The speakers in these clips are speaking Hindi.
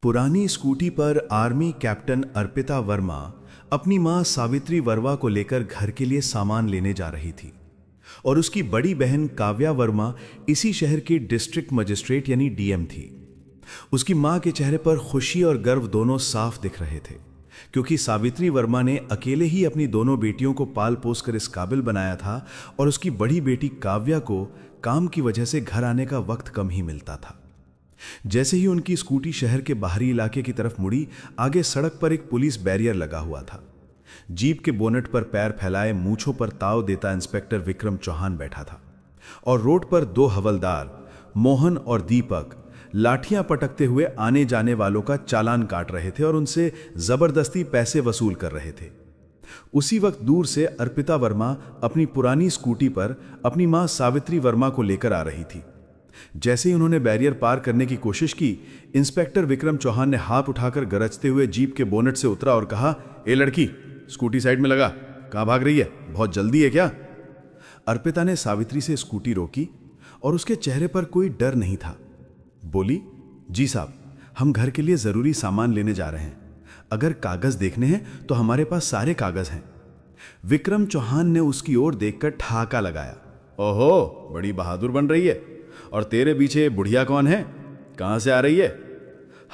पुरानी स्कूटी पर आर्मी कैप्टन अर्पिता वर्मा अपनी मां सावित्री वर्मा को लेकर घर के लिए सामान लेने जा रही थी और उसकी बड़ी बहन काव्या वर्मा इसी शहर की डिस्ट्रिक्ट मजिस्ट्रेट यानी डीएम थी। उसकी मां के चेहरे पर खुशी और गर्व दोनों साफ दिख रहे थे, क्योंकि सावित्री वर्मा ने अकेले ही अपनी दोनों बेटियों को पाल पोस कर इस काबिल बनाया था और उसकी बड़ी बेटी काव्या को काम की वजह से घर आने का वक्त कम ही मिलता था। जैसे ही उनकी स्कूटी शहर के बाहरी इलाके की तरफ मुड़ी, आगे सड़क पर एक पुलिस बैरियर लगा हुआ था। जीप के बोनेट पर पैर फैलाए मूंछों पर ताव देता इंस्पेक्टर विक्रम चौहान बैठा था और रोड पर दो हवलदार मोहन और दीपक लाठियां पटकते हुए आने जाने वालों का चालान काट रहे थे और उनसे जबरदस्ती पैसे वसूल कर रहे थे। उसी वक्त दूर से अर्पिता वर्मा अपनी पुरानी स्कूटी पर अपनी मां सावित्री वर्मा को लेकर आ रही थी। जैसे ही उन्होंने बैरियर पार करने की कोशिश की, इंस्पेक्टर विक्रम चौहान ने हाथ उठाकर गरजते हुए जीप के बोनेट से उतरा और कहा, ए लड़की, स्कूटी साइड में लगा, कहां भाग रही है? बहुत जल्दी है क्या? अर्पिता ने सावित्री से स्कूटी रोकी और उसके चेहरे पर कोई डर नहीं था। बोली, जी साहब, हम घर के लिए जरूरी सामान लेने जा रहे हैं। अगर कागज देखने हैं तो हमारे पास सारे कागज हैं। विक्रम चौहान ने उसकी ओर देखकर ठहाका लगाया। ओहो, बड़ी बहादुर बन रही है। और तेरे पीछे बुढ़िया कौन है? कहां से आ रही है?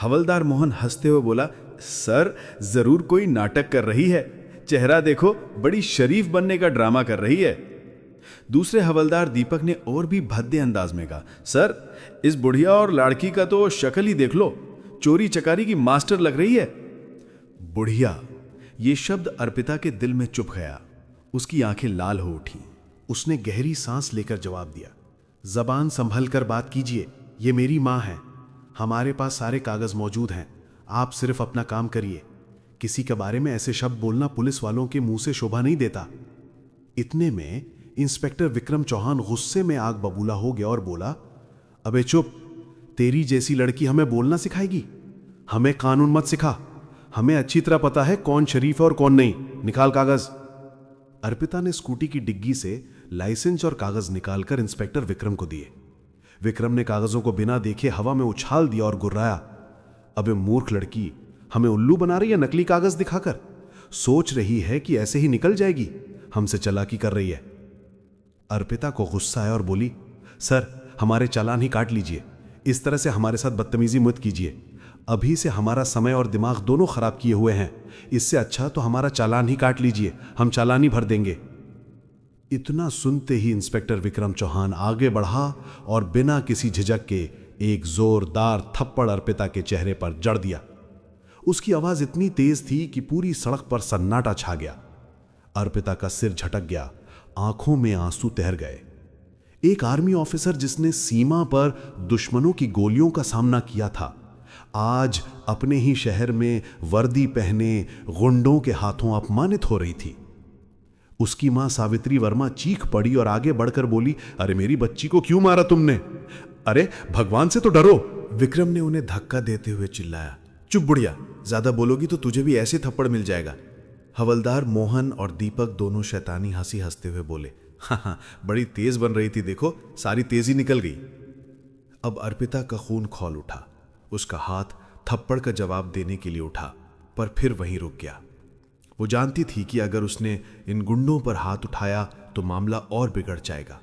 हवलदार मोहन हंसते हुए बोला, सर, जरूर कोई नाटक कर रही है। चेहरा देखो, बड़ी शरीफ बनने का ड्रामा कर रही है। दूसरे हवलदार दीपक ने और भी भद्दे अंदाज में कहा, सर, इस बुढ़िया और लाड़की का तो शक्ल ही देख लो, चोरी चकारी की मास्टर लग रही है। बुढ़िया, ये शब्द अर्पिता के दिल में चुभ गया। उसकी आंखें लाल हो उठी। उसने गहरी सांस लेकर जवाब दिया, जबान संभल कर बात कीजिए, ये मेरी मां है। हमारे पास सारे कागज मौजूद हैं, आप सिर्फ अपना काम करिए। किसी के बारे में ऐसे शब्द बोलना पुलिस वालों के मुंह से शोभा नहीं देता। इतने में इंस्पेक्टर विक्रम चौहान गुस्से में आग बबूला हो गया और बोला, अबे चुप, तेरी जैसी लड़की हमें बोलना सिखाएगी? हमें कानून मत सिखा, हमें अच्छी तरह पता है कौन शरीफ है और कौन नहीं। निकाल कागज। अर्पिता ने स्कूटी की डिग्गी से लाइसेंस और कागज निकालकर इंस्पेक्टर विक्रम को दिए। विक्रम ने कागजों को बिना देखे हवा में उछाल दिया और गुर्राया, अबे मूर्ख लड़की, हमें उल्लू बना रही है नकली कागज दिखाकर? सोच रही है कि ऐसे ही निकल जाएगी? हमसे चालाकी कर रही है। अर्पिता को गुस्सा आया और बोली, सर, हमारे चालान ही काट लीजिए। इस तरह से हमारे साथ बदतमीजी मत कीजिए। अभी से हमारा समय और दिमाग दोनों खराब किए हुए हैं। इससे अच्छा तो हमारा चालान ही काट लीजिए, हम चालान ही भर देंगे। इतना सुनते ही इंस्पेक्टर विक्रम चौहान आगे बढ़ा और बिना किसी झिझक के एक जोरदार थप्पड़ अर्पिता के चेहरे पर जड़ दिया। उसकी आवाज इतनी तेज थी कि पूरी सड़क पर सन्नाटा छा गया। अर्पिता का सिर झटक गया, आंखों में आंसू तैर गए। एक आर्मी ऑफिसर जिसने सीमा पर दुश्मनों की गोलियों का सामना किया था, आज अपने ही शहर में वर्दी पहने गुंडों के हाथों अपमानित हो रही थी। उसकी मां सावित्री वर्मा चीख पड़ी और आगे बढ़कर बोली, अरे मेरी बच्ची को क्यों मारा तुमने? अरे भगवान से तो डरो। विक्रम ने उन्हें धक्का देते हुए चिल्लाया, चुप बुढ़िया, ज्यादा बोलोगी तो तुझे भी ऐसे थप्पड़ मिल जाएगा। हवलदार मोहन और दीपक दोनों शैतानी हंसी हंसते हुए बोले, हाँ, बड़ी तेज बन रही थी, देखो, सारी तेजी निकल गई। अब अर्पिता का खून खौल उठा। उसका हाथ थप्पड़ का जवाब देने के लिए उठा, पर फिर वहीं रुक गया। वो जानती थी कि अगर उसने इन गुंडों पर हाथ उठाया तो मामला और बिगड़ जाएगा।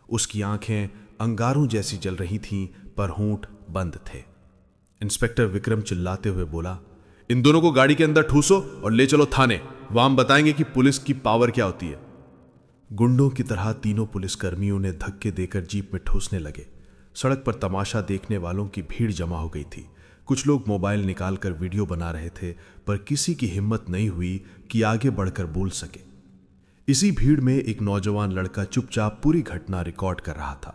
उसकी आंखें अंगारों जैसी जल रही थीं, पर होंठ बंद थे। इंस्पेक्टर विक्रम चिल्लाते हुए बोला, इन दोनों को गाड़ी के अंदर ठूसो और ले चलो थाने, वहां हम बताएंगे कि पुलिस की पावर क्या होती है। गुंडों की तरह तीनों पुलिसकर्मियों ने धक्के देकर जीप में ठूसने लगे। सड़क पर तमाशा देखने वालों की भीड़ जमा हो गई थी। कुछ लोग मोबाइल निकालकर वीडियो बना रहे थे, पर किसी की हिम्मत नहीं हुई कि आगे बढ़कर बोल सके। इसी भीड़ में एक नौजवान लड़का चुपचाप पूरी घटना रिकॉर्ड कर रहा था।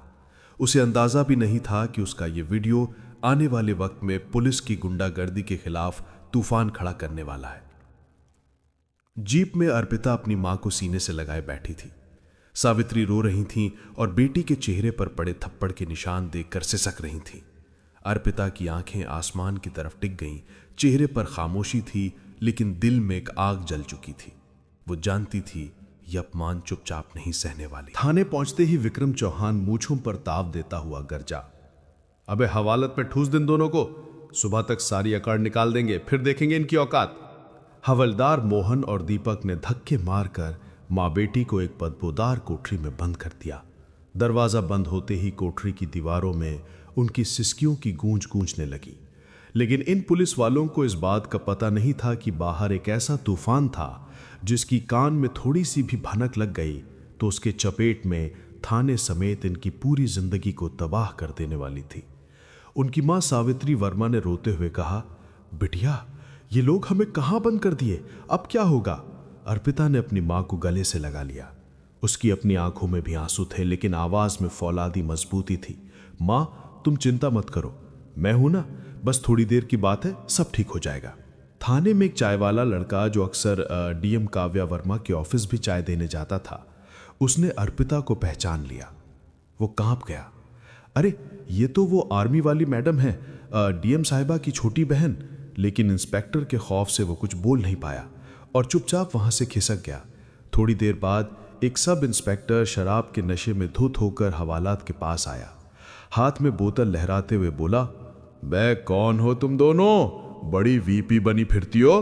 उसे अंदाजा भी नहीं था कि उसका यह वीडियो आने वाले वक्त में पुलिस की गुंडागर्दी के खिलाफ तूफान खड़ा करने वाला है। जीप में अर्पिता अपनी मां को सीने से लगाए बैठी थी। सावित्री रो रही थीं और बेटी के चेहरे पर पड़े थप्पड़ के निशान देखकर सिसक रही थीं। अर्पिता की आंखें आसमान की तरफ टिक गईं। चेहरे पर खामोशी थी, लेकिन दिल में एक आग जल चुकी थी। वो जानती थी यह अपमान चुपचाप नहीं सहने वाली। थाने पहुंचते ही विक्रम चौहान मूंछों पर ताव देता हुआ गरजा, अबे हवालत में ठूस दिन दोनों को, सुबह तक सारी अकड़ निकाल देंगे, फिर देखेंगे इनकी औकात। हवलदार मोहन और दीपक ने धक्के मारकर मां बेटी को एक बदबूदार कोठरी में बंद कर दिया। दरवाजा बंद होते ही कोठरी की दीवारों में उनकी सिसकियों की गूंज गूंजने लगी। लेकिन इन पुलिस वालों को इस बात का पता नहीं था कि बाहर एक ऐसा तूफान था जिसकी कान में थोड़ी सी भी भनक लग गई तो उसके चपेट में थाने समेत इनकी पूरी जिंदगी को तबाह कर देने वाली थी। उनकी मां सावित्री वर्मा ने रोते हुए कहा, बिटिया, ये लोग हमें कहां बंद कर दिए, अब क्या होगा? अर्पिता ने अपनी मां को गले से लगा लिया। उसकी अपनी आंखों में भी आंसू थे, लेकिन आवाज में फौलादी मजबूती थी। मां, तुम चिंता मत करो, मैं हूं ना, बस थोड़ी देर की बात है, सब ठीक हो जाएगा। थाने में एक चाय वाला लड़का जो अक्सर डीएम काव्या वर्मा के ऑफिस भी चाय देने जाता था, उसने अर्पिता को पहचान लिया। वो कांप गया। अरे, ये तो वो आर्मी वाली मैडम है, डीएम साहिबा की छोटी बहन। लेकिन इंस्पेक्टर के खौफ से वो कुछ बोल नहीं पाया और चुपचाप वहां से खिसक गया। थोड़ी देर बाद एक सब इंस्पेक्टर शराब के नशे में धुत होकर हवालात के पास आया। हाथ में बोतल लहराते हुए बोला, बे कौन हो तुम दोनों? बड़ी वीपी बनी फिरती हो,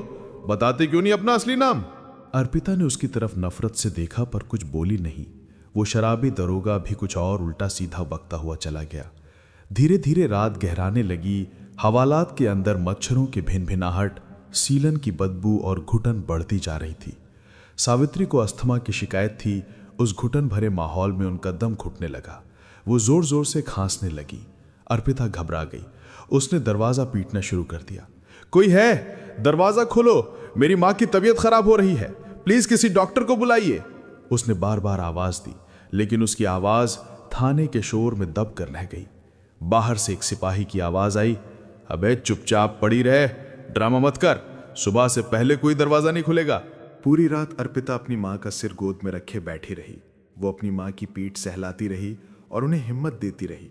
बताते क्यों नहीं अपना असली नाम? अर्पिता ने उसकी तरफ नफरत से देखा पर कुछ बोली नहीं। वो शराबी दरोगा भी कुछ और उल्टा सीधा बकता हुआ चला गया। धीरे धीरे रात गहराने लगी। हवालात के अंदर मच्छरों की भिनभिनाहट, सीलन की बदबू और घुटन बढ़ती जा रही थी। सावित्री को अस्थमा की शिकायत थी। उस घुटन भरे माहौल में उनका दम घुटने लगा। वो जोर जोर से खांसने लगी। अर्पिता घबरा गई। उसने दरवाजा पीटना शुरू कर दिया। कोई है? दरवाजा खोलो, मेरी मां की तबीयत खराब हो रही है, प्लीज किसी डॉक्टर को बुलाइए। उसने बार बार आवाज दी, लेकिन उसकी आवाज थाने के शोर में दब कर रह गई। बाहर से एक सिपाही की आवाज आई, अबे चुपचाप पड़ी रहे, ड्रामा मत कर, सुबह से पहले कोई दरवाजा नहीं खुलेगा। पूरी रात अर्पिता अपनी मां का सिर गोद में रखे बैठी रही। वो अपनी मां की पीठ सहलाती रही और उन्हें हिम्मत देती रही।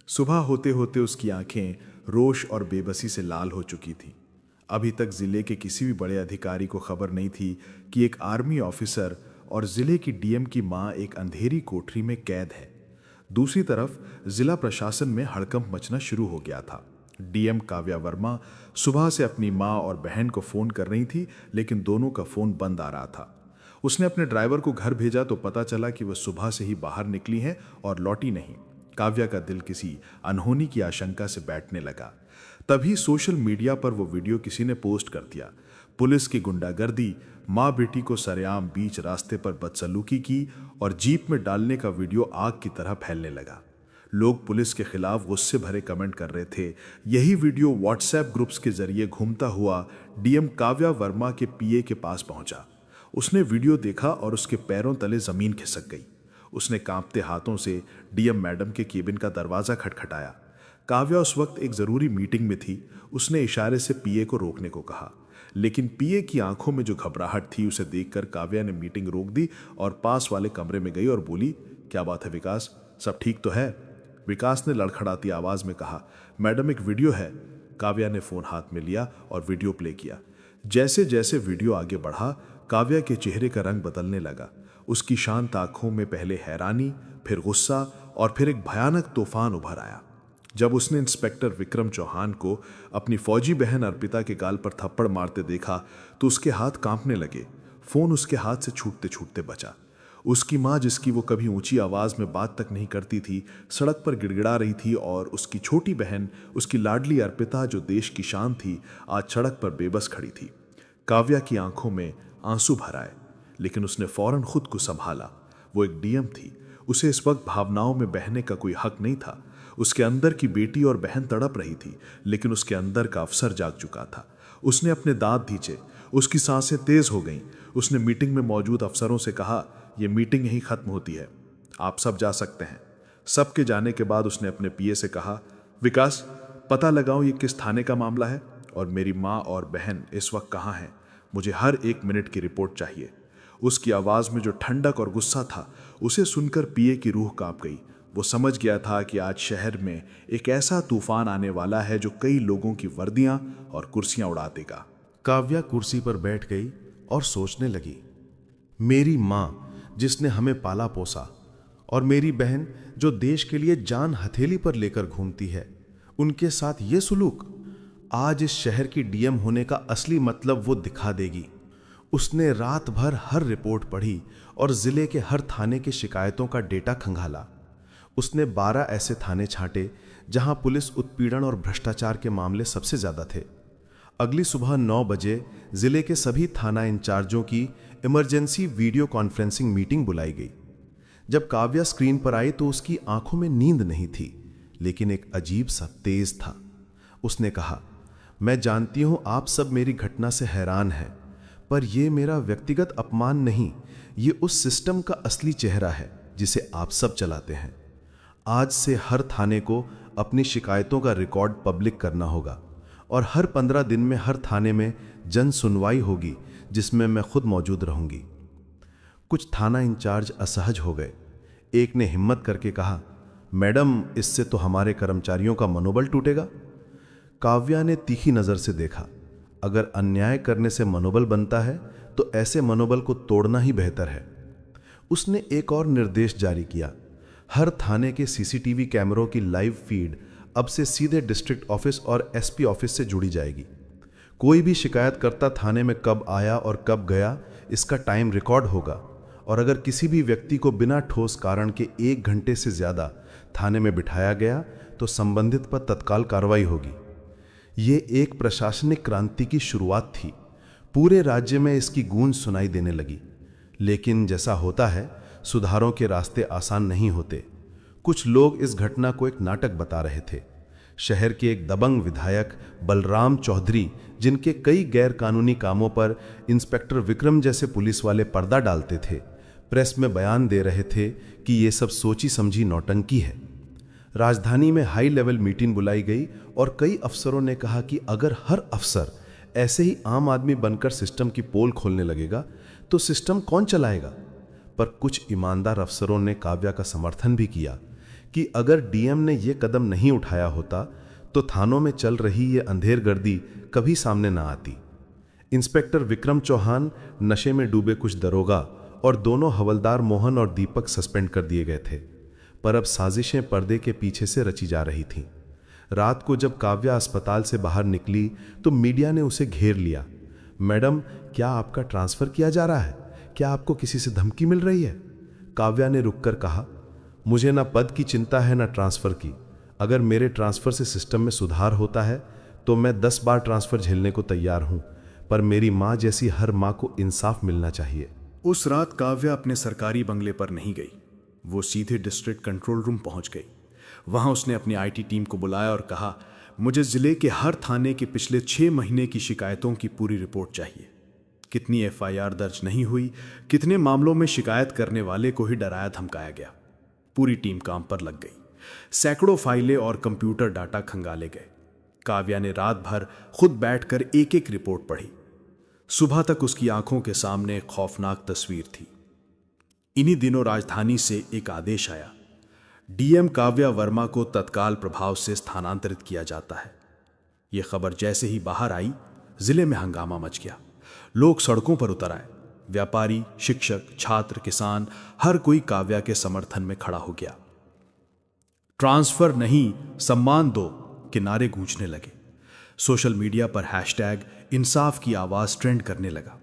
सुबह होते होते उसकी आंखें रोष और बेबसी से लाल हो चुकी थीं। अभी तक जिले के किसी भी बड़े अधिकारी को खबर नहीं थी कि एक आर्मी ऑफिसर और जिले की डीएम की मां एक अंधेरी कोठरी में कैद है। दूसरी तरफ जिला प्रशासन में हड़कंप मचना शुरू हो गया था। डीएम काव्या वर्मा सुबह से अपनी मां और बहन को फोन कर रही थी, लेकिन दोनों का फोन बंद आ रहा था। उसने अपने ड्राइवर को घर भेजा तो पता चला कि वह सुबह से ही बाहर निकली हैं और लौटी नहीं। काव्या का दिल किसी अनहोनी की आशंका से बैठने लगा। तभी सोशल मीडिया पर वो वीडियो किसी ने पोस्ट कर दिया। पुलिस की गुंडागर्दी, मां बेटी को सरेआम बीच रास्ते पर बदसलूकी की और जीप में डालने का वीडियो आग की तरह फैलने लगा। लोग पुलिस के खिलाफ गुस्से भरे कमेंट कर रहे थे। यही वीडियो व्हाट्सएप ग्रुप्स के जरिए घूमता हुआ डीएम काव्या वर्मा के पीए के पास पहुंचा। उसने वीडियो देखा और उसके पैरों तले जमीन खिसक गई। उसने कांपते हाथों से डीएम मैडम के केबिन का दरवाजा खटखटाया। काव्या उस वक्त एक जरूरी मीटिंग में थी। उसने इशारे से पीए को रोकने को कहा, लेकिन पीए की आंखों में जो घबराहट थी उसे देखकर काव्या ने मीटिंग रोक दी और पास वाले कमरे में गई और बोली, क्या बात है विकास, सब ठीक तो है? विकास ने लड़खड़ाती आवाज में कहा, मैडम एक वीडियो है। काव्या ने फोन हाथ में लिया और वीडियो प्ले किया। जैसे जैसे वीडियो आगे बढ़ा, काव्या के चेहरे का रंग बदलने लगा। उसकी शांत आंखों में पहले हैरानी, फिर गुस्सा और फिर एक भयानक तूफान उभर आया। जब उसने इंस्पेक्टर विक्रम चौहान को अपनी फौजी बहन अर्पिता के गाल पर थप्पड़ मारते देखा तो उसके हाथ कांपने लगे। फोन उसके हाथ से छूटते छूटते बचा। उसकी मां, जिसकी वो कभी ऊंची आवाज में बात तक नहीं करती थी, सड़क पर गिड़गिड़ा रही थी और उसकी छोटी बहन, उसकी लाडली अर्पिता, जो देश की शान थी, आज सड़क पर बेबस खड़ी थी। काव्या की आंखों में आंसू भर आए, लेकिन उसने फौरन खुद को संभाला। वो एक डीएम थी, उसे इस वक्त भावनाओं में बहने का कोई हक नहीं था। उसके अंदर की बेटी और बहन तड़प रही थी, लेकिन उसके अंदर का अफसर जाग चुका था। उसने अपने दांत भींचे, उसकी सांसें तेज हो गईं। उसने मीटिंग में मौजूद अफसरों से कहा, यह मीटिंग यहीं खत्म होती है, आप सब जा सकते हैं। सबके जाने के बाद उसने अपने पीए से कहा, विकास, पता लगाओ ये किस थाने का मामला है और मेरी माँ और बहन इस वक्त कहाँ हैं। मुझे हर 1 मिनट की रिपोर्ट चाहिए। उसकी आवाज में जो ठंडक और गुस्सा था, उसे सुनकर पीए की रूह कांप गई। वो समझ गया था कि आज शहर में एक ऐसा तूफान आने वाला है जो कई लोगों की वर्दियां और कुर्सियां उड़ा देगा। काव्या कुर्सी पर बैठ गई और सोचने लगी, मेरी मां जिसने हमें पाला पोसा और मेरी बहन जो देश के लिए जान हथेली पर लेकर घूमती है, उनके साथ ये सुलूक। आज इस शहर की डीएम होने का असली मतलब वो दिखा देगी। उसने रात भर हर रिपोर्ट पढ़ी और जिले के हर थाने की शिकायतों का डेटा खंगाला। उसने 12 ऐसे थाने छांटे जहां पुलिस उत्पीड़न और भ्रष्टाचार के मामले सबसे ज्यादा थे। अगली सुबह 9 बजे जिले के सभी थाना इंचार्जों की इमरजेंसी वीडियो कॉन्फ्रेंसिंग मीटिंग बुलाई गई। जब काव्या स्क्रीन पर आई तो उसकी आंखों में नींद नहीं थी, लेकिन एक अजीब सा तेज था। उसने कहा, मैं जानती हूं आप सब मेरी घटना से हैरान हैं, पर यह मेरा व्यक्तिगत अपमान नहीं, ये उस सिस्टम का असली चेहरा है जिसे आप सब चलाते हैं। आज से हर थाने को अपनी शिकायतों का रिकॉर्ड पब्लिक करना होगा और हर 15 दिन में हर थाने में जन सुनवाई होगी जिसमें मैं खुद मौजूद रहूंगी। कुछ थाना इंचार्ज असहज हो गए। एक ने हिम्मत करके कहा, मैडम, इससे तो हमारे कर्मचारियों का मनोबल टूटेगा। काव्या ने तीखी नजर से देखा, अगर अन्याय करने से मनोबल बनता है तो ऐसे मनोबल को तोड़ना ही बेहतर है। उसने एक और निर्देश जारी किया, हर थाने के सीसीटीवी कैमरों की लाइव फीड अब से सीधे डिस्ट्रिक्ट ऑफिस और एसपी ऑफिस से जुड़ी जाएगी। कोई भी शिकायतकर्ता थाने में कब आया और कब गया, इसका टाइम रिकॉर्ड होगा और अगर किसी भी व्यक्ति को बिना ठोस कारण के 1 घंटे से ज्यादा थाने में बिठाया गया तो संबंधित पर तत्काल कार्रवाई होगी। ये एक प्रशासनिक क्रांति की शुरुआत थी। पूरे राज्य में इसकी गूंज सुनाई देने लगी। लेकिन जैसा होता है, सुधारों के रास्ते आसान नहीं होते। कुछ लोग इस घटना को एक नाटक बता रहे थे। शहर के एक दबंग विधायक बलराम चौधरी, जिनके कई गैर कानूनी कामों पर इंस्पेक्टर विक्रम जैसे पुलिस वाले पर्दा डालते थे, प्रेस में बयान दे रहे थे कि ये सब सोची समझी नौटंकी है। राजधानी में हाई लेवल मीटिंग बुलाई गई और कई अफसरों ने कहा कि अगर हर अफसर ऐसे ही आम आदमी बनकर सिस्टम की पोल खोलने लगेगा तो सिस्टम कौन चलाएगा। पर कुछ ईमानदार अफसरों ने काव्या का समर्थन भी किया कि अगर डीएम ने यह कदम नहीं उठाया होता तो थानों में चल रही ये अंधेरगर्दी कभी सामने ना आती। इंस्पेक्टर विक्रम चौहान, नशे में डूबे कुछ दरोगा और दोनों हवलदार मोहन और दीपक सस्पेंड कर दिए गए थे। पर अब साजिशें पर्दे के पीछे से रची जा रही थीं। रात को जब काव्या अस्पताल से बाहर निकली तो मीडिया ने उसे घेर लिया। मैडम, क्या आपका ट्रांसफर किया जा रहा है? क्या आपको किसी से धमकी मिल रही है? काव्या ने रुककर कहा, मुझे ना पद की चिंता है ना ट्रांसफर की। अगर मेरे ट्रांसफर से सिस्टम में सुधार होता है तो मैं 10 बार ट्रांसफर झेलने को तैयार हूं, पर मेरी मां जैसी हर मां को इंसाफ मिलना चाहिए। उस रात काव्या अपने सरकारी बंगले पर नहीं गई। वो सीधे डिस्ट्रिक्ट कंट्रोल रूम पहुंच गई। वहां उसने अपनी आईटी टीम को बुलाया और कहा, मुझे जिले के हर थाने के पिछले 6 महीने की शिकायतों की पूरी रिपोर्ट चाहिए। कितनी एफआईआर दर्ज नहीं हुई, कितने मामलों में शिकायत करने वाले को ही डराया धमकाया गया। पूरी टीम काम पर लग गई। सैकड़ों फाइलें और कंप्यूटर डाटा खंगाले गए। काव्या ने रात भर खुद बैठकर एक एक रिपोर्ट पढ़ी। सुबह तक उसकी आंखों के सामने एक खौफनाक तस्वीर थी। इन्हीं दिनों राजधानी से एक आदेश आया, डीएम काव्या वर्मा को तत्काल प्रभाव से स्थानांतरित किया जाता है। यह खबर जैसे ही बाहर आई, जिले में हंगामा मच गया। लोग सड़कों पर उतर आए। व्यापारी, शिक्षक, छात्र, किसान, हर कोई काव्या के समर्थन में खड़ा हो गया। ट्रांसफर नहीं, सम्मान दो के नारे गूंजने लगे। सोशल मीडिया पर हैशटैग इंसाफ की आवाज ट्रेंड करने लगा।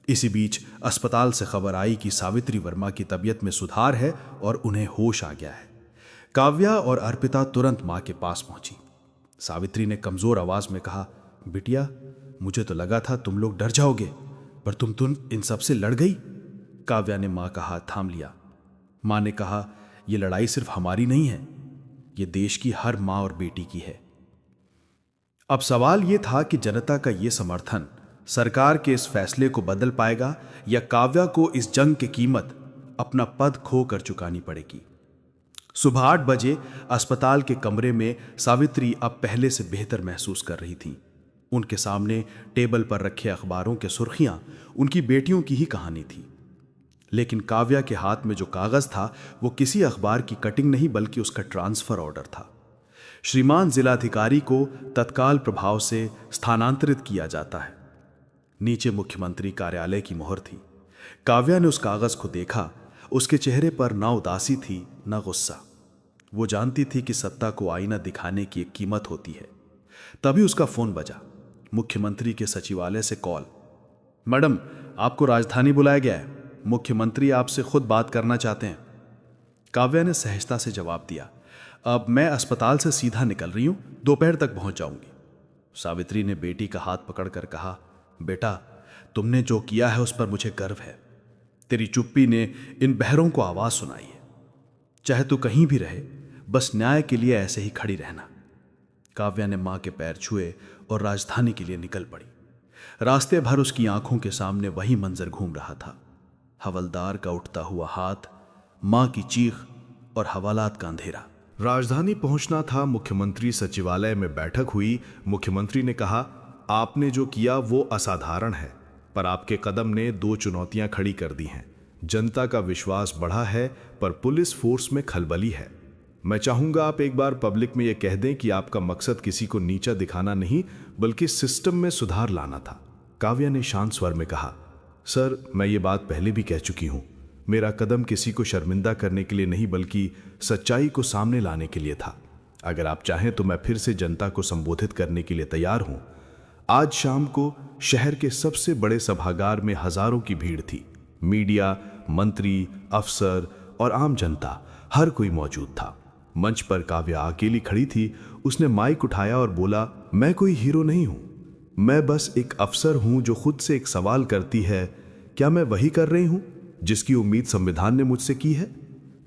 इसी बीच अस्पताल से खबर आई कि सावित्री वर्मा की तबीयत में सुधार है और उन्हें होश आ गया है। काव्या और अर्पिता तुरंत मां के पास पहुंची। सावित्री ने कमजोर आवाज में कहा, बिटिया, मुझे तो लगा था तुम लोग डर जाओगे, पर तुम इन सब से लड़ गई। काव्या ने मां का हाथ थाम लिया। मां ने कहा, यह लड़ाई सिर्फ हमारी नहीं है, यह देश की हर मां और बेटी की है। अब सवाल यह था कि जनता का यह समर्थन सरकार के इस फैसले को बदल पाएगा या काव्या को इस जंग की कीमत अपना पद खो कर चुकानी पड़ेगी। सुबह 8 बजे अस्पताल के कमरे में सावित्री अब पहले से बेहतर महसूस कर रही थी। उनके सामने टेबल पर रखे अखबारों के सुर्खियां उनकी बेटियों की ही कहानी थी। लेकिन काव्या के हाथ में जो कागज था वो किसी अखबार की कटिंग नहीं बल्कि उसका ट्रांसफर ऑर्डर था। श्रीमान जिलाधिकारी को तत्काल प्रभाव से स्थानांतरित किया जाता है। नीचे मुख्यमंत्री कार्यालय की मोहर थी। काव्या ने उस कागज को देखा। उसके चेहरे पर ना उदासी थी ना गुस्सा। वो जानती थी कि सत्ता को आईना दिखाने की एक कीमत होती है। तभी उसका फोन बजा। मुख्यमंत्री के सचिवालय से कॉल। मैडम, आपको राजधानी बुलाया गया है, मुख्यमंत्री आपसे खुद बात करना चाहते हैं। काव्या ने सहजता से जवाब दिया, अब मैं अस्पताल से सीधा निकल रही हूं, दोपहर तक पहुंच जाऊंगी। सावित्री ने बेटी का हाथ पकड़कर कहा, बेटा, तुमने जो किया है उस पर मुझे गर्व है। तेरी चुप्पी ने इन बहरों को आवाज सुनाई है। चाहे तू कहीं भी रहे, बस न्याय के लिए ऐसे ही खड़ी रहना। काव्या ने मां के पैर छुए और राजधानी के लिए निकल पड़ी। रास्ते भर उसकी आंखों के सामने वही मंजर घूम रहा था, हवलदार का उठता हुआ हाथ, मां की चीख और हवालात का अंधेरा। राजधानी पहुंचना था। मुख्यमंत्री सचिवालय में बैठक हुई। मुख्यमंत्री ने कहा, आपने जो किया वो असाधारण है, पर आपके कदम ने 2 चुनौतियां खड़ी कर दी हैं। जनता का विश्वास बढ़ा है, पर पुलिस फोर्स में खलबली है। मैं चाहूंगा आप एक बार पब्लिक में यह कह दें कि आपका मकसद किसी को नीचा दिखाना नहीं, बल्कि सिस्टम में सुधार लाना था। काव्या ने शांत स्वर में कहा, सर, मैं ये बात पहले भी कह चुकी हूं। मेरा कदम किसी को शर्मिंदा करने के लिए नहीं, बल्कि सच्चाई को सामने लाने के लिए था। अगर आप चाहें तो मैं फिर से जनता को संबोधित करने के लिए तैयार हूं। आज शाम को शहर के सबसे बड़े सभागार में हजारों की भीड़ थी। मीडिया, मंत्री, अफसर और आम जनता, हर कोई मौजूद था। मंच पर काव्या अकेली खड़ी थी। उसने माइक उठाया और बोला, मैं कोई हीरो नहीं हूं, मैं बस एक अफसर हूं जो खुद से एक सवाल करती है, क्या मैं वही कर रही हूं जिसकी उम्मीद संविधान ने मुझसे की है?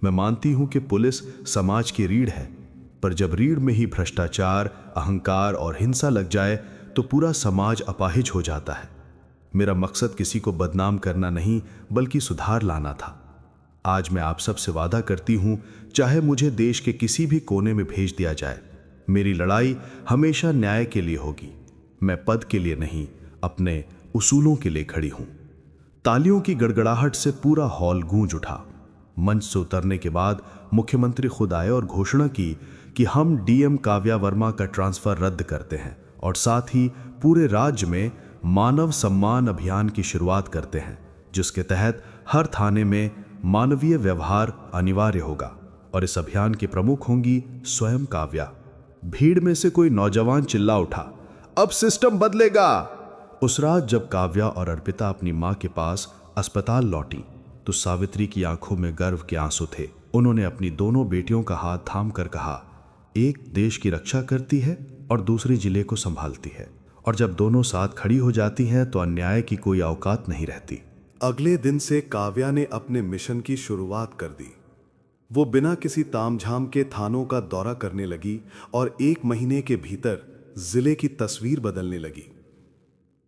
मैं मानती हूं कि पुलिस समाज की रीढ़ है, पर जब रीढ़ में ही भ्रष्टाचार, अहंकार और हिंसा लग जाए तो पूरा समाज अपाहिज हो जाता है। मेरा मकसद किसी को बदनाम करना नहीं, बल्कि सुधार लाना था। आज मैं आप सबसे वादा करती हूं, चाहे मुझे देश के किसी भी कोने में भेज दिया जाए, मेरी लड़ाई हमेशा न्याय के लिए होगी। मैं पद के लिए नहीं, अपने उसूलों के लिए खड़ी हूं। तालियों की गड़गड़ाहट से पूरा हॉल गूंज उठा। मंच से उतरने के बाद मुख्यमंत्री खुद आए और घोषणा की कि हम डीएम काव्या वर्मा का ट्रांसफर रद्द करते हैं और साथ ही पूरे राज्य में मानव सम्मान अभियान की शुरुआत करते हैं, जिसके तहत हर थाने में मानवीय व्यवहार अनिवार्य होगा और इस अभियान की प्रमुख होंगी स्वयं काव्या। भीड़ में से कोई नौजवान चिल्ला उठा, अब सिस्टम बदलेगा। उस रात जब काव्या और अर्पिता अपनी मां के पास अस्पताल लौटी तो सावित्री की आंखों में गर्व के आंसू थे। उन्होंने अपनी दोनों बेटियों का हाथ थाम कर कहा, एक देश की रक्षा करती है और दूसरी जिले को संभालती है, और जब दोनों साथ खड़ी हो जाती हैं तो अन्याय की कोई औकात नहीं रहती। अगले दिन से काव्या ने अपने मिशन की शुरुआत कर दी। वो बिना किसी तामझाम के थानों का दौरा करने लगी और 1 महीने के भीतर जिले की तस्वीर बदलने लगी।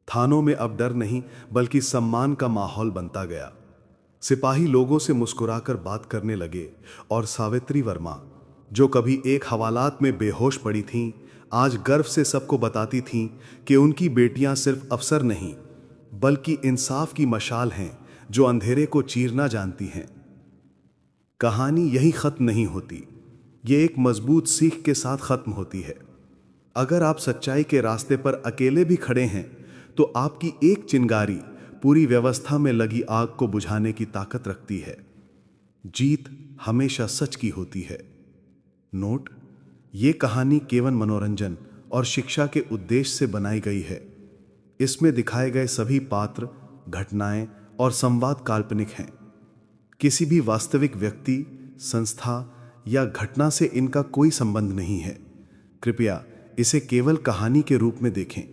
थानों में अब डर नहीं, बल्कि सम्मान का माहौल बनता गया। सिपाही लोगों से मुस्कुराकर बात करने लगे और सावित्री वर्मा, जो कभी एक हवालात में बेहोश पड़ी थीं, आज गर्व से सबको बताती थीं कि उनकी बेटियां सिर्फ अफसर नहीं, बल्कि इंसाफ की मशाल हैं जो अंधेरे को चीरना जानती हैं। कहानी यही खत्म नहीं होती, ये एक मजबूत सीख के साथ खत्म होती है। अगर आप सच्चाई के रास्ते पर अकेले भी खड़े हैं तो आपकी एक चिंगारी पूरी व्यवस्था में लगी आग को बुझाने की ताकत रखती है। जीत हमेशा सच की होती है। नोट: ये कहानी केवल मनोरंजन और शिक्षा के उद्देश्य से बनाई गई है। इसमें दिखाए गए सभी पात्र, घटनाएं और संवाद काल्पनिक हैं। किसी भी वास्तविक व्यक्ति, संस्था या घटना से इनका कोई संबंध नहीं है। कृपया इसे केवल कहानी के रूप में देखें।